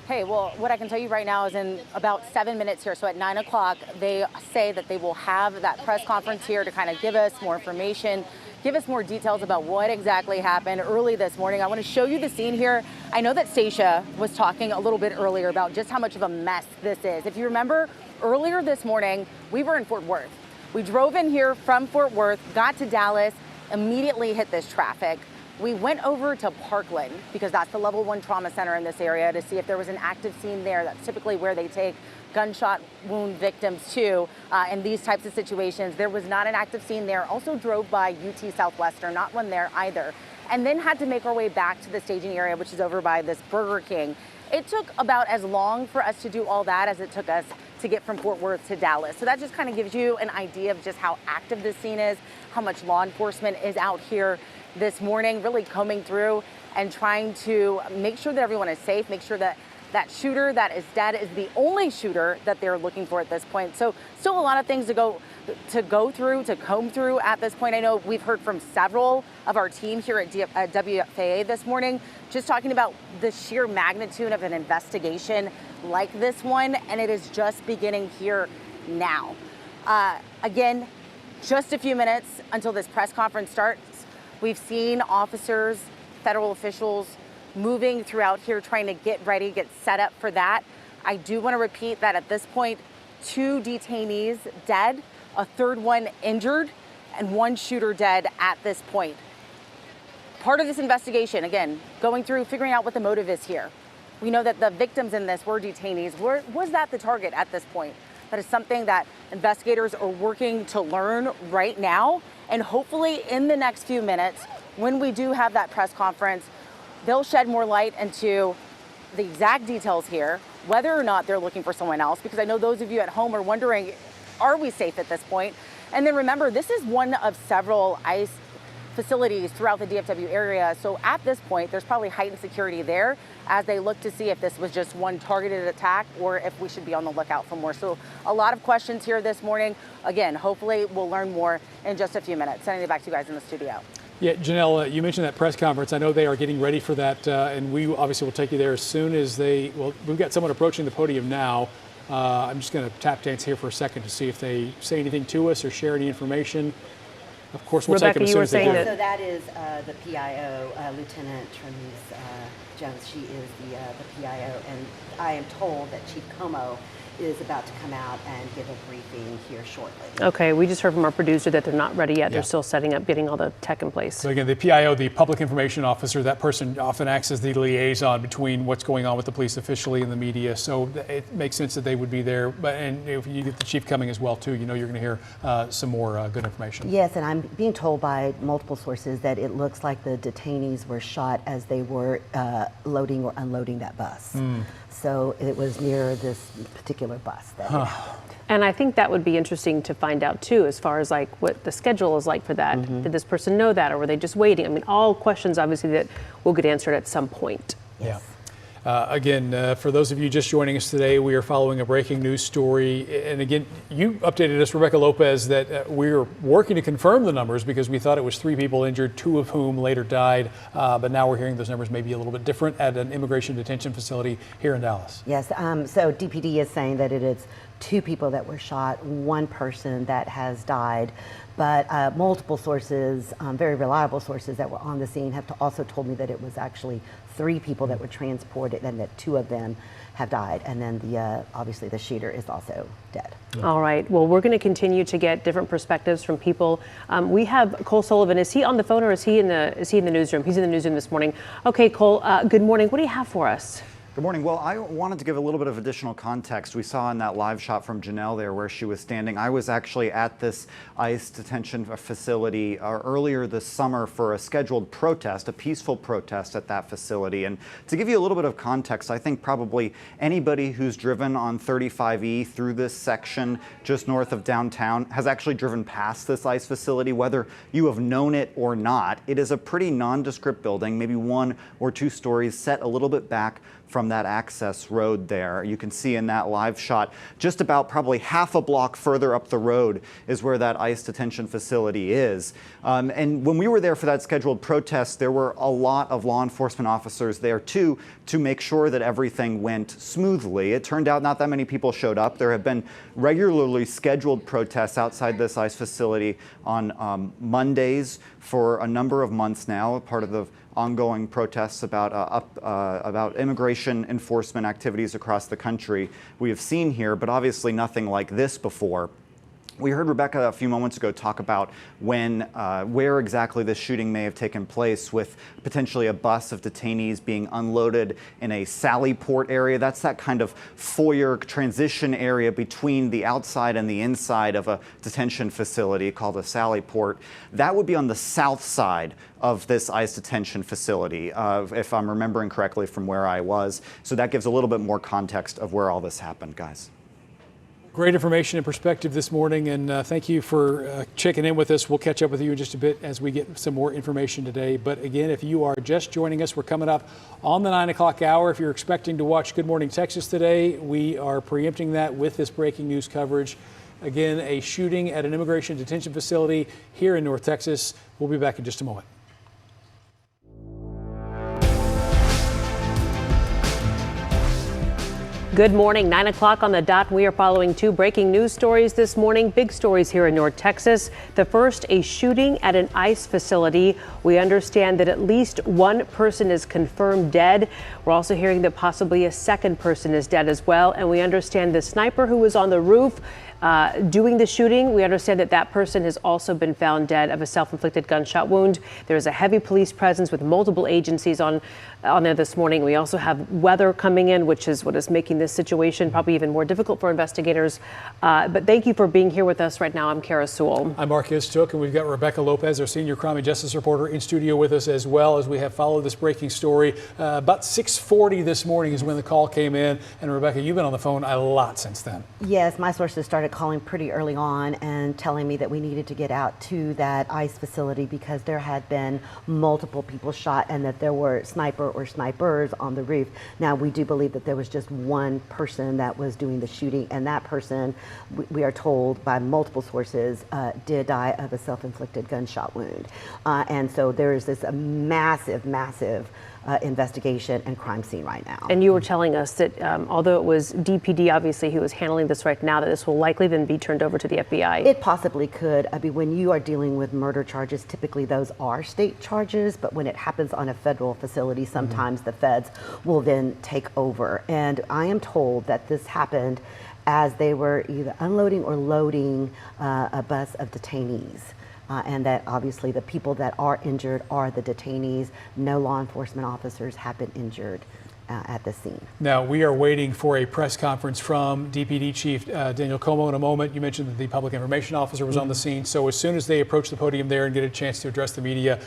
Hey, well, what I can tell you right now is in about 7 minutes here, so at 9 o'clock, they say that they will have that press conference here to kind of give us more information, give us more details about what exactly happened early this morning. I want to show you the scene here. I know that Stacia was talking a little bit earlier about just how much of a mess this is. If you remember, earlier this morning, we were in Fort Worth. We drove in here from Fort Worth, got to Dallas, immediately hit this traffic. We went over to Parkland because that's the level 1 trauma center in this area to see if there was an active scene there. That's typically where they take gunshot wound victims to in these types of situations. There was not an active scene there. Also drove by UT Southwestern, not one there either. And then had to make our way back to the staging area, which is over by this Burger King. It took about as long for us to do all that as it took us to get from Fort Worth to Dallas. So that just kind of gives you an idea of just how active this scene is, how much law enforcement is out here this morning, really combing through and trying to make sure that everyone is safe, make sure that that shooter that is dead is the only shooter that they're looking for at this point. So still a lot of things to go through, to comb through at this point. I know we've heard from several of our team here at WFAA this morning, just talking about the sheer magnitude of an investigation like this one, and it is just beginning here now. Again, just a few minutes until this press conference starts. We've seen officers, federal officials moving throughout here trying to get ready, get set up for that. I do want to repeat that at this point, 2 detainees dead, a third one injured, and 1 shooter dead at this point. Part of this investigation, again, going through, figuring out what the motive is here. We know that the victims in this were detainees. Was that the target at this point? That is something that investigators are working to learn right now. And hopefully in the next few minutes, when we do have that press conference, they'll shed more light into the exact details here, whether or not they're looking for someone else, because I know those of you at home are wondering, are we safe at this point? And then remember, this is one of several ICE facilities throughout the DFW area. So at this point, there's probably heightened security there as they look to see if this was just one targeted attack or if we should be on the lookout for more. So a lot of questions here this morning. Again, hopefully we'll learn more in just a few minutes. Sending it back to you guys in the studio. Yeah, Janelle, you mentioned that press conference. I know they are getting ready for that, and we obviously will take you there as soon as we've got someone approaching the podium now. I'm just going to tap dance here for a second to see if they say anything to us or share any information. Of course, we'll take them as soon as they do. So that is the PIO, Lieutenant Tremese Jones. She is the PIO, and I am told that Chief Como is about to come out and give a briefing here shortly. Okay, we just heard from our producer that they're not ready yet. Yeah. They're still setting up, getting all the tech in place. So again, the PIO, the Public Information Officer, that person often acts as the liaison between what's going on with the police officially and the media. So it makes sense that they would be there. And if you get the chief coming as well, too, you know you're going to hear some more good information. Yes, and I'm being told by multiple sources that it looks like the detainees were shot as they were loading or unloading that bus. So it was near this particular bus that it happened. And I think that would be interesting to find out too, as far as like what the schedule is like for that. Did this person know that, or were they just waiting? I mean, all questions obviously that will get answered at some point. Yes. Yeah. Again, for those of you just joining us today, we are following a breaking news story. And again, you updated us, Rebecca Lopez, that we're working to confirm the numbers because we thought it was 3 people injured, 2 of whom later died. But now we're hearing those numbers may be a little bit different at an immigration detention facility here in Dallas. Yes, so DPD is saying that it is 2 people that were shot, 1 person that has died. But multiple sources, very reliable sources that were on the scene have also told me that it was actually 3 people that were transported and that 2 of them have died. And then obviously the shooter is also dead. All right. Well, we're going to continue to get different perspectives from people. We have Cole Sullivan. Is he on the phone or is he in the newsroom? He's in the newsroom this morning. Okay, Cole, good morning. What do you have for us? Good morning. Well, I wanted to give a little bit of additional context. We saw in that live shot from Janelle there where she was standing. I was actually at this ICE detention facility earlier this summer for a scheduled protest, a peaceful protest at that facility. And to give you a little bit of context, I think probably anybody who's driven on 35E through this section just north of downtown has actually driven past this ICE facility, whether you have known it or not. It is a pretty nondescript building, maybe 1 or 2 stories set a little bit back from from that access road there. You can see in that live shot, just about probably half a block further up the road is where that ICE detention facility is. And when we were there for that scheduled protest, there were a lot of law enforcement officers there too to make sure that everything went smoothly. It turned out not that many people showed up. There have been regularly scheduled protests outside this ICE facility on Mondays for a number of months now, part of the ongoing protests about immigration enforcement activities across the country we have seen here, but obviously nothing like this before. We heard Rebecca a few moments ago talk about where exactly this shooting may have taken place, with potentially a bus of detainees being unloaded in a sally port area. That's that kind of foyer transition area between the outside and the inside of a detention facility called a sally port. That would be on the south side of this ICE detention facility, if I'm remembering correctly from where I was. So that gives a little bit more context of where all this happened, guys. Great information and perspective this morning, and thank you for checking in with us. We'll catch up with you in just a bit as we get some more information today. But again, if you are just joining us, we're coming up on the 9 o'clock hour. If you're expecting to watch Good Morning Texas today, we are preempting that with this breaking news coverage. Again, a shooting at an immigration detention facility here in North Texas. We'll be back in just a moment. Good morning, 9 o'clock on the dot. We are following two breaking news stories this morning. Big stories here in North Texas. The first, a shooting at an ICE facility. We understand that at least one person is confirmed dead. We're also hearing that possibly a second person is dead as well. And we understand the sniper who was on the roof doing the shooting, we understand that that person has also been found dead of a self-inflicted gunshot wound. There's a heavy police presence with multiple agencies on there this morning. We also have weather coming in, which is what is making this situation probably even more difficult for investigators. But thank you for being here with us right now. I'm Kara Sewell. I'm Marcus Took, and we've got Rebecca Lopez, our senior crime and justice reporter, in studio with us as well, as we have followed this breaking story. About 6:40 this morning is when the call came in. And Rebecca, you've been on the phone a lot since then. Yes, my sources started calling pretty early on and telling me that we needed to get out to that ICE facility because there had been multiple people shot and that there were snipers on the roof. Now, we do believe that there was just one person that was doing the shooting, and that person, we are told by multiple sources, did die of a self-inflicted gunshot wound. And so there is this massive investigation and crime scene right now. And you were telling us that although it was DPD, obviously, who is handling this right now, that this will likely then be turned over to the FBI. It possibly could. I mean, when you are dealing with murder charges, typically those are state charges, but when it happens on a federal facility, sometimes the feds will then take over. And I am told that this happened as they were either unloading or loading a bus of detainees. And that obviously the people that are injured are the detainees. No law enforcement officers have been injured at the scene. Now, we are waiting for a press conference from DPD Chief Daniel Como in a moment. You mentioned that the public information officer was on the scene. So as soon as they approach the podium there and get a chance to address the media,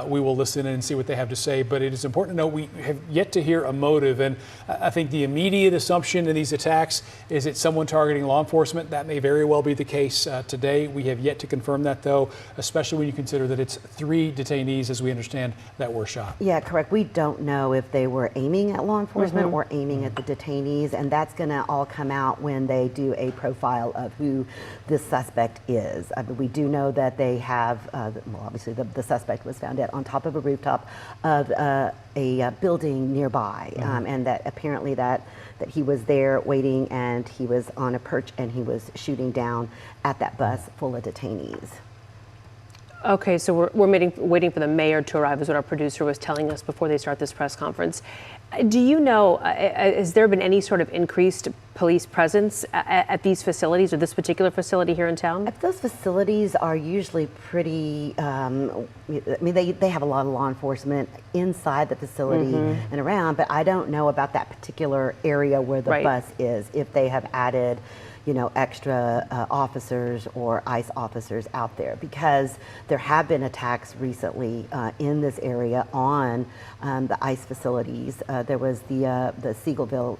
we will listen in and see what they have to say. But it is important to know we have yet to hear a motive. And I think the immediate assumption in these attacks is it's someone targeting law enforcement. That may very well be the case today. We have yet to confirm that, though, especially when you consider that it's 3 detainees, as we understand, that were shot. Yeah, correct. We don't know if they were aiming at law enforcement or aiming at the detainees, and that's going to all come out when they do a profile of who this suspect is. We do know that they have, well, obviously the suspect was found dead on top of a rooftop of a building nearby, and that apparently that he was there waiting and he was on a perch and he was shooting down at that bus full of detainees. Okay, so we're waiting for the mayor to arrive, is what our producer was telling us before they start this press conference. Do you know, has there been any sort of increased police presence at these facilities or this particular facility here in town? Those facilities are usually pretty, I mean, they have a lot of law enforcement inside the facility and around, but I don't know about that particular area where the bus is, if they have added, you know, extra officers or ICE officers out there, because there have been attacks recently in this area on the ICE facilities. There was the Seagoville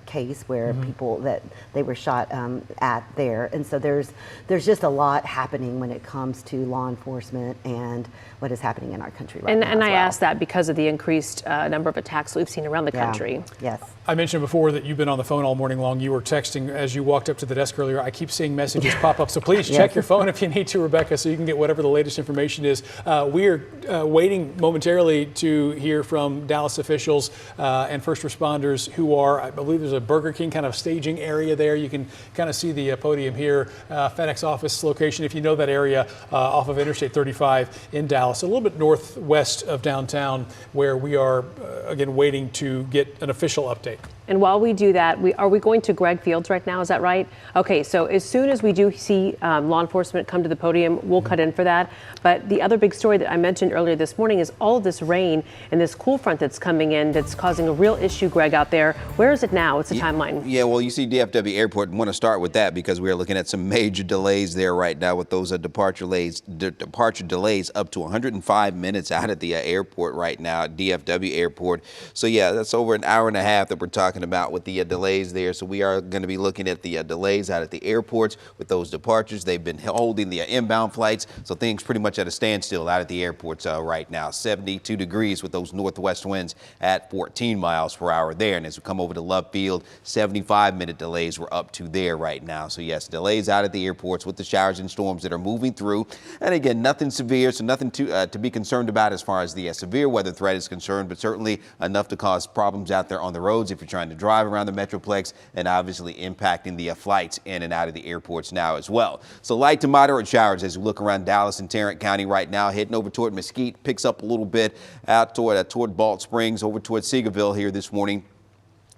case where people that they were shot at there. And so there's just a lot happening when it comes to law enforcement and what is happening in our country right now. And I as well. asked that because of the increased number of attacks that we've seen around the country. Yes. I mentioned before that you've been on the phone all morning long. You were texting as you walked up to the desk earlier. I keep seeing messages pop up, so please check your phone if you need to, Rebecca, so you can get whatever the latest information is. We are waiting momentarily to hear from Dallas officials and first responders who are, I believe there's a Burger King kind of staging area there. You can kind of see the podium here, FedEx office location, if you know that area, off of Interstate 35 in Dallas, a little bit northwest of downtown, where we are, again, waiting to get an official update. And while we do that, are we going to Greg Fields right now? Is that right? Okay, so as soon as we do see law enforcement come to the podium, we'll cut in for that. But the other big story that I mentioned earlier this morning is all of this rain and this cool front that's coming in that's causing a real issue, Greg, out there. Where is it now? What's the timeline? Yeah, well, you see DFW Airport. I want to start with that because we are looking at some major delays there right now with those departure delays up to 105 minutes out at the airport right now at DFW Airport. So, yeah, that's over an hour and a half that we're talking about with the delays there. So we are going to be looking at the delays out at the airports with those departures. They've been holding the inbound flights, so things pretty much at a standstill out at the airports right now. 72 degrees with those northwest winds at 14 miles per hour there. And as we come over to Love Field, 75-minute delays we're up to there right now. So yes, delays out at the airports with the showers and storms that are moving through. And again, nothing severe, so nothing to be concerned about as far as the severe weather threat is concerned, but certainly enough to cause problems out there on the roads if you're trying to drive around the Metroplex, and obviously impacting the flights in and out of the airports now as well. So light to moderate showers as we look around Dallas and Tarrant County right now, heading over toward Mesquite, picks up a little bit out toward Balch Springs, over toward Seagoville here this morning.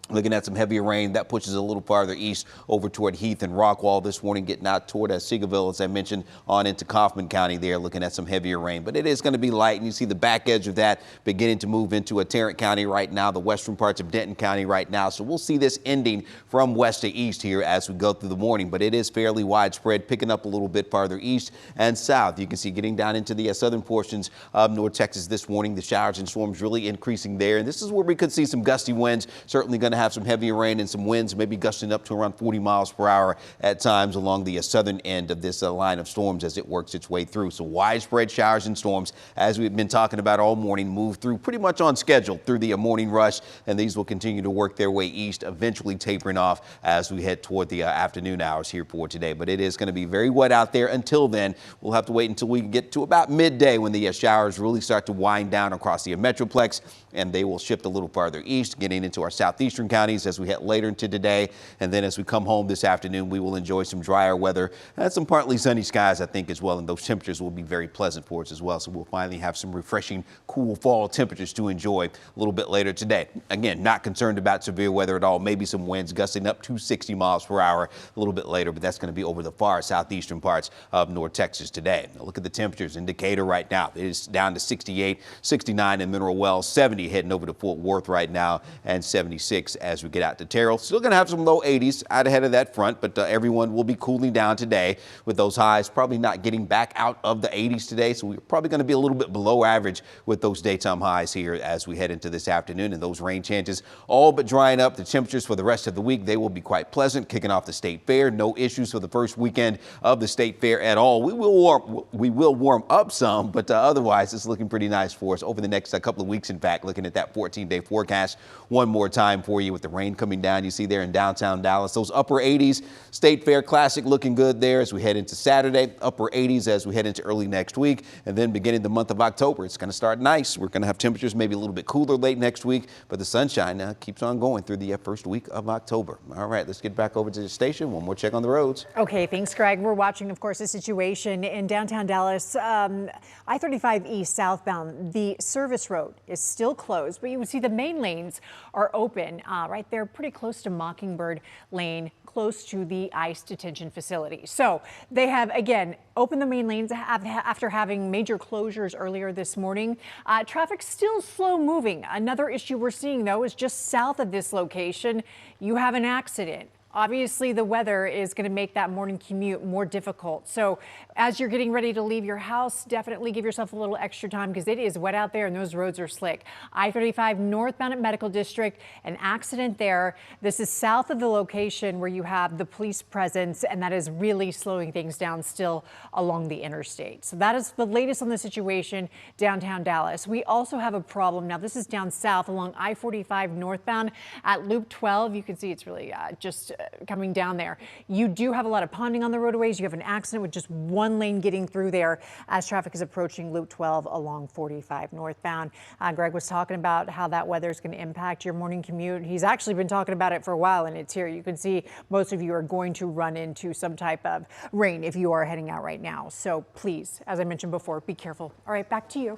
Looking at some heavier rain that pushes a little farther east over toward Heath and Rockwall this morning, getting out toward Seagoville, as I mentioned, on into Kaufman County there, looking at some heavier rain. But it is going to be light, and you see the back edge of that beginning to move into Tarrant County right now, the western parts of Denton County right now. So we'll see this ending from west to east here as we go through the morning. But it is fairly widespread, picking up a little bit farther east and south. You can see getting down into the southern portions of North Texas this morning, the showers and storms really increasing there. And this is where we could see some gusty winds, certainly going to have some heavier rain and some winds, maybe gusting up to around 40 miles per hour at times along the southern end of this line of storms as it works its way through. So widespread showers and storms, as we've been talking about all morning, move through pretty much on schedule through the morning rush, and these will continue to work their way east, eventually tapering off as we head toward the afternoon hours here for today. But it is going to be very wet out there. Until then, we'll have to wait until we get to about midday when the showers really start to wind down across the Metroplex, and they will shift a little farther east, getting into our southeastern counties as we head later into today. And then as we come home this afternoon, we will enjoy some drier weather and some partly sunny skies, I think, as well. And those temperatures will be very pleasant for us as well. So we'll finally have some refreshing, cool fall temperatures to enjoy a little bit later today. Again, not concerned about severe weather at all. Maybe some winds gusting up to 60 miles per hour a little bit later, but that's going to be over the far southeastern parts of North Texas today. Now look at the temperatures in Decatur right now. It is down to 68, 69 in Mineral Wells, 70 heading over to Fort Worth right now, and 76 as we get out to Terrell. Still going to have some low 80s out ahead of that front, but everyone will be cooling down today with those highs probably not getting back out of the 80s today. So we're probably going to be a little bit below average with those daytime highs here as we head into this afternoon, and those rain chances all but drying up. The temperatures for the rest of the week, they will be quite pleasant, kicking off the state fair. No issues for the first weekend of the state fair at all. We will warm up some, but otherwise it's looking pretty nice for us over the next couple of weeks. In fact, looking at that 14-day forecast one more time for you with the rain coming down. You see there in downtown Dallas, those upper 80s, State Fair Classic looking good there as we head into Saturday, upper 80s as we head into early next week, and then beginning the month of October, it's going to start nice. We're going to have temperatures maybe a little bit cooler late next week, but the sunshine keeps on going through the first week of October. All right, let's get back over to the station. One more check on the roads. Okay, thanks, Greg. We're watching, of course, the situation in downtown Dallas. I-35 East southbound, the service road is still closed, but you can see the main lanes are open right there, pretty close to Mockingbird Lane, close to the ICE detention facility. So they have, again, opened the main lanes after having major closures earlier this morning. Traffic still slow moving. Another issue we're seeing, though, is just south of this location. You have an accident Obviously, the weather is going to make that morning commute more difficult. So as you're getting ready to leave your house, definitely give yourself a little extra time because it is wet out there and those roads are slick. I-35 northbound at Medical District, an accident there. This is south of the location where you have the police presence, and that is really slowing things down still along the interstate. So that is the latest on the situation downtown Dallas. We also have a problem. Now, this is down south along I-45 northbound at Loop 12. You can see it's really just coming down there. You do have a lot of ponding on the roadways. You have an accident with just one lane getting through there as traffic is approaching Loop 12 along 45 northbound. Greg was talking about how that weather is going to impact your morning commute. He's actually been talking about it for a while, and it's here. You can see most of you are going to run into some type of rain if you are heading out right now. So please, as I mentioned before, be careful. All right, back to you.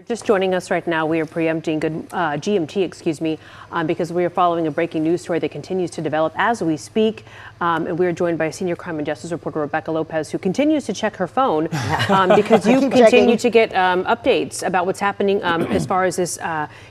Just joining us right now, we are preempting GMT, because we are following a breaking news story that continues to develop as we speak. And we are joined by senior crime and justice reporter Rebecca Lopez, who continues to check her phone because you continue to get updates about what's happening as far as this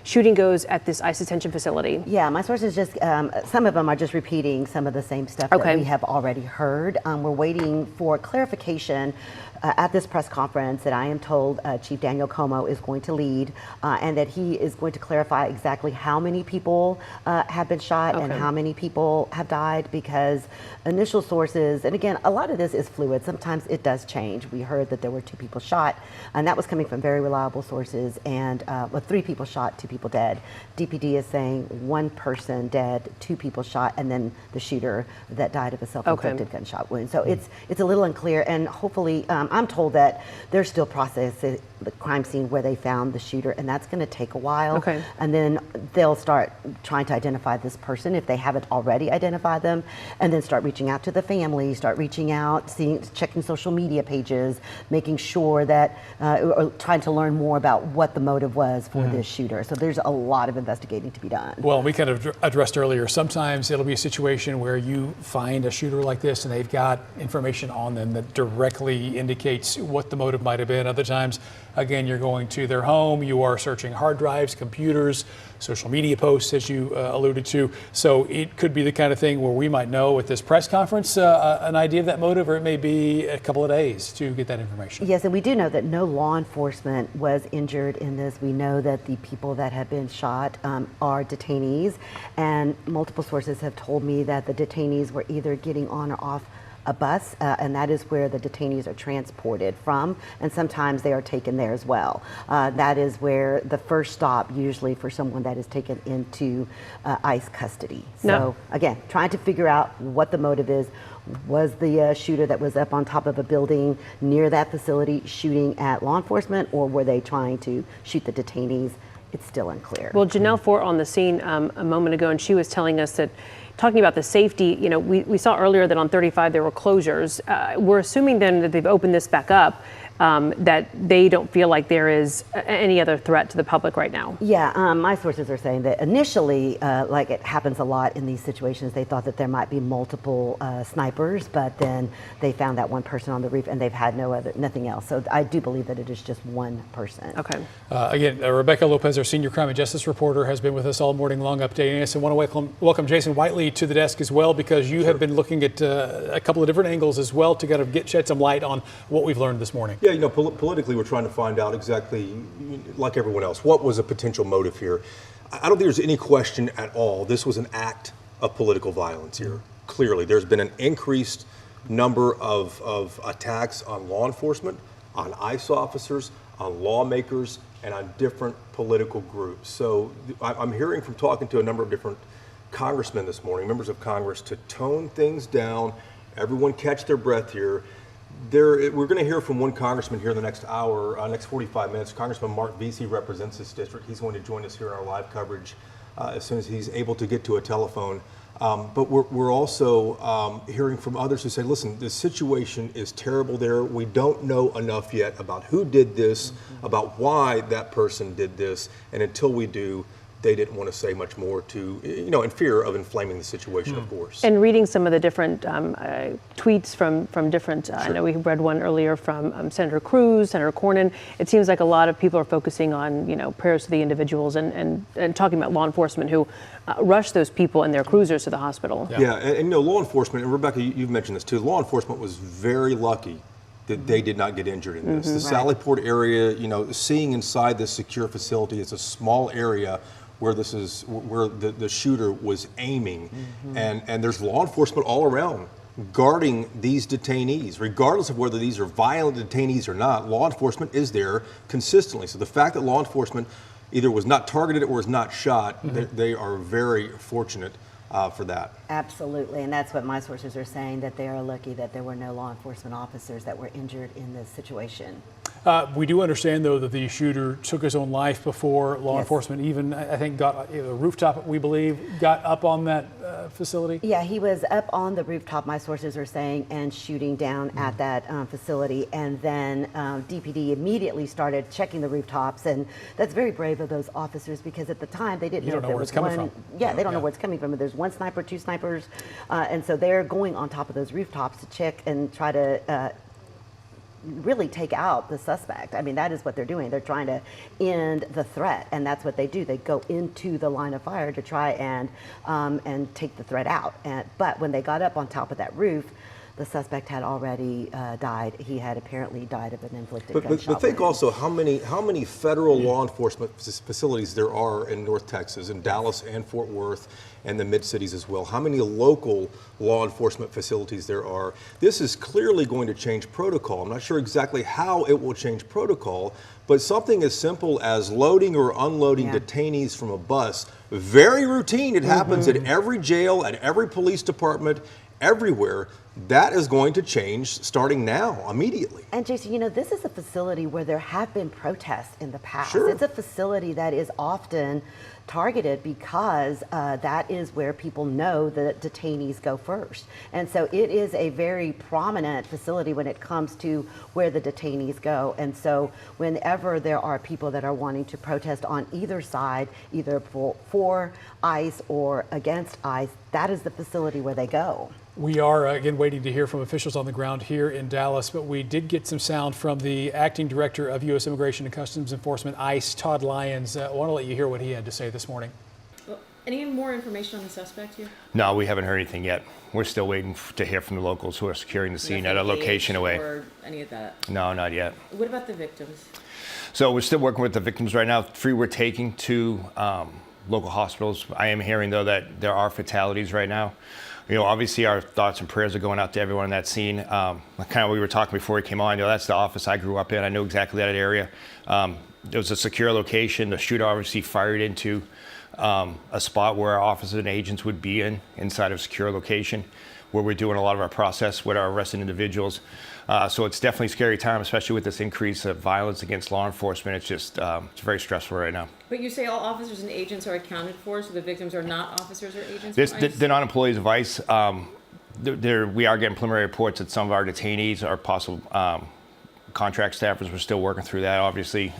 shooting goes at this ICE detention facility. Yeah, my sources just, some of them are just repeating some of the same stuff that we have already heard. We're waiting for clarification at this press conference that I am told Chief Daniel Como is going to lead, and that he is going to clarify exactly how many people have been shot and how many people have died, because initial sources, and again, a lot of this is fluid. Sometimes it does change. We heard that there were 2 people shot, and that was coming from very reliable sources, and 3 people shot, 2 people dead. DPD is saying 1 person dead, 2 people shot, and then the shooter that died of a self-inflicted gunshot wound. So it's a little unclear, and hopefully, I'm told that they're still processing the crime scene where they found the shooter, and that's going to take a while. And then they'll start trying to identify this person if they haven't already identified them, and then start reaching out to the family, start reaching out, checking social media pages, making sure that, or trying to learn more about what the motive was for this shooter. So there's a lot of investigating to be done. Well, we kind of addressed earlier, sometimes it'll be a situation where you find a shooter like this and they've got information on them that directly indicates what the motive might have been. Other times, again, you're going to their home, you are searching hard drives, computers, social media posts, as you alluded to. So it could be the kind of thing where we might know at this press conference an idea of that motive, or it may be a couple of days to get that information. Yes, and we do know that no law enforcement was injured in this. We know that the people that have been shot are detainees, and multiple sources have told me that the detainees were either getting on or off a bus, and that is where the detainees are transported from, and sometimes they are taken there as well. That is where the first stop usually for someone that is taken into ICE custody. So again, trying to figure out what the motive is. Was the shooter that was up on top of a building near that facility shooting at law enforcement, or were they trying to shoot the detainees? It's still unclear. Well, Janelle Fort on the scene a moment ago, and she was telling us that, talking about the safety, you know, we saw earlier that on 35 there were closures. We're assuming then that they've opened this back up, that they don't feel like there is any other threat to the public right now. Yeah, my sources are saying that initially, like it happens a lot in these situations, they thought that there might be multiple snipers, but then they found that 1 person on the roof, and they've had nothing else. So I do believe that it is just 1 person. Okay. Again, Rebecca Lopez, our senior crime and justice reporter, has been with us all morning long, updating us. And want to welcome Jason Whiteley to the desk as well, because you have been looking at a couple of different angles as well to kind of shed some light on what we've learned this morning. Yeah, you know, politically, we're trying to find out exactly, like everyone else, what was a potential motive here. I don't think there's any question at all. This was an act of political violence here. Clearly, there's been an increased number of attacks on law enforcement, on ICE officers, on lawmakers, and on different political groups. So I'm hearing from talking to a number of different congressmen this morning, members of Congress, to tone things down. Everyone catch their breath here. We're going to hear from one congressman here in the next hour, next 45 minutes. Congressman Mark Vesey represents this district. He's going to join us here in our live coverage as soon as he's able to get to a telephone. But we're also hearing from others who say, listen, the situation is terrible there. We don't know enough yet about who did this, about why that person did this. And until we do, they didn't want to say much more to, in fear of inflaming the situation, of course. And reading some of the different tweets from different, I know we read one earlier from Senator Cruz, Senator Cornyn. It seems like a lot of people are focusing on, prayers to the individuals and talking about law enforcement who rush those people in their cruisers to the hospital. Yeah, and law enforcement, and Rebecca, you've mentioned this too, law enforcement was very lucky that they did not get injured in this. The Sallyport area, seeing inside this secure facility, it's a small area where the shooter was aiming, and there's law enforcement all around guarding these detainees, regardless of whether these are violent detainees or not. Law enforcement is there consistently. So the fact that law enforcement either was not targeted or was not shot, they are very fortunate for that. Absolutely, and that's what my sources are saying, that they are lucky that there were no law enforcement officers that were injured in this situation. We do understand, though, that the shooter took his own life before law enforcement even, I think, got a rooftop, we believe, got up on that facility? Yeah, he was up on the rooftop, my sources are saying, and shooting down at that facility. And then DPD immediately started checking the rooftops. And that's very brave of those officers, because at the time they didn't know if there was one. Yeah, they don't know where it's coming from. There's one sniper, two snipers. And so they're going on top of those rooftops to check and try to really take out the suspect. I mean, that is what they're doing. They're trying to end the threat, and that's what they do. They go into the line of fire to try and take the threat out. But when they got up on top of that roof, the suspect had already died. He had apparently died of an inflicted gunshot But think wound. also how many federal law enforcement facilities there are in North Texas, in Dallas and Fort Worth, and the mid-cities as well. How many local law enforcement facilities there are. This is clearly going to change protocol. I'm not sure exactly how it will change protocol, but something as simple as loading or unloading detainees from a bus, very routine. It happens at every jail, at every police department, everywhere. That is going to change starting now, immediately. And Jason, this is a facility where there have been protests in the past. Sure. It's a facility that is often targeted because that is where people know that detainees go first. And so it is a very prominent facility when it comes to where the detainees go. And so whenever there are people that are wanting to protest on either side, either for ICE or against ICE, that is the facility where they go. We are, again, waiting to hear from officials on the ground here in Dallas, but we did get some sound from the acting director of U.S. Immigration and Customs Enforcement, ICE, Todd Lyons. I want to let you hear what he had to say this morning. Well, any more information on the suspect here? No, we haven't heard anything yet. We're still waiting to hear from the locals who are securing the scene at a location away. Or any of that? No, not yet. What about the victims? So we're still working with the victims right now. 3 we're taking to local hospitals. I am hearing, though, that there are fatalities right now. Obviously our thoughts and prayers are going out to everyone in that scene. Kind of we were talking before he came on, that's the office I grew up in. I know exactly that area. It was a secure location. The shooter obviously fired into a spot where our officers and agents would be inside of a secure location, where we're doing a lot of our process with our arrested individuals. So it's definitely a scary time, especially with this increase of violence against law enforcement. It's just, it's very stressful right now. But you say all officers and agents are accounted for, so the victims are not officers or agents? They're not employees of ICE. We are getting preliminary reports that some of our detainees are possible contract staffers. We're still working through that. Obviously,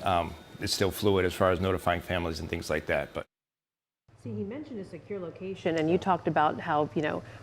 it's still fluid as far as notifying families and things like that. But You mentioned a secure location, and you talked about how,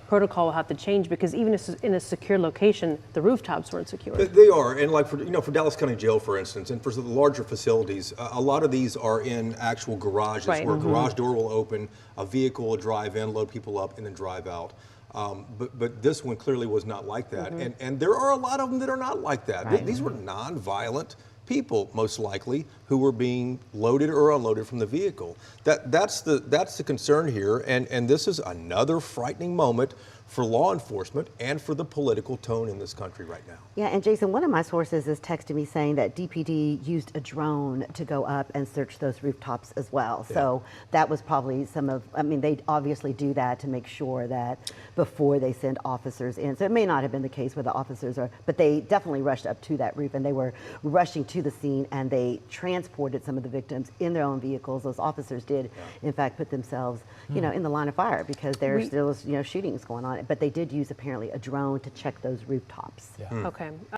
protocol will have to change because even in a secure location, the rooftops weren't secure. They are, and like for Dallas County Jail, for instance, and for the larger facilities, a lot of these are in actual garages where a garage door will open, a vehicle will drive in, load people up, and then drive out. But this one clearly was not like that, and there are a lot of them that are not like that. Right. These were non-violent people, most likely, who were being loaded or unloaded from the vehicle. That's the concern here, and this is another frightening moment for law enforcement and for the political tone in this country right now. Yeah, and Jason, one of my sources is texting me saying that DPD used a drone to go up and search those rooftops as well. Yeah. So that was probably they obviously do that to make sure that before they send officers in. So it may not have been the case where the officers are, but they definitely rushed up to that roof and they were rushing to the scene and they transported some of the victims in their own vehicles. Those officers did, in fact, put themselves, in the line of fire because there's still, shootings going on. But they did use apparently a drone to check those rooftops. Yeah. Okay.